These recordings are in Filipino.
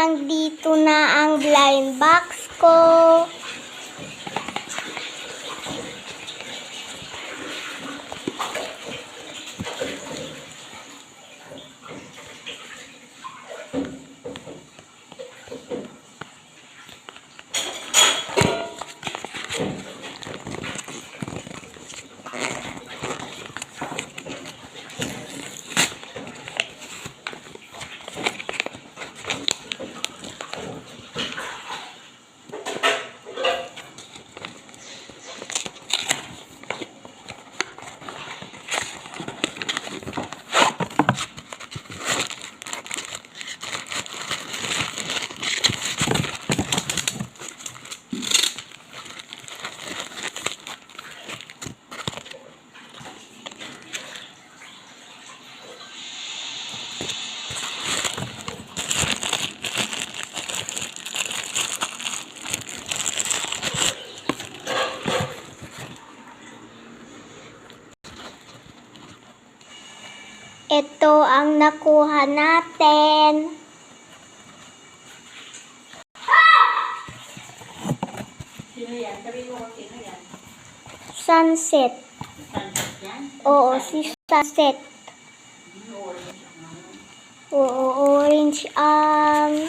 nandito na ang blind box ko. Ito ang nakuha natin. Sino yan? Sabihin mo kung sino yan. Sunset. Sunset yan? Oo, si Sunset. Oo, orange ang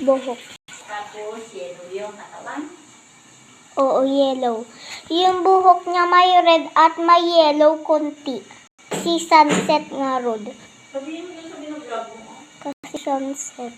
buhok. Tapos, yellow yung katawan. Oo, yellow. Yung buhok niya may red at may yellow konti. Si Sunset nga rod. Sabihin mo yung sabihin ng vlog mo. Kasi Sunset.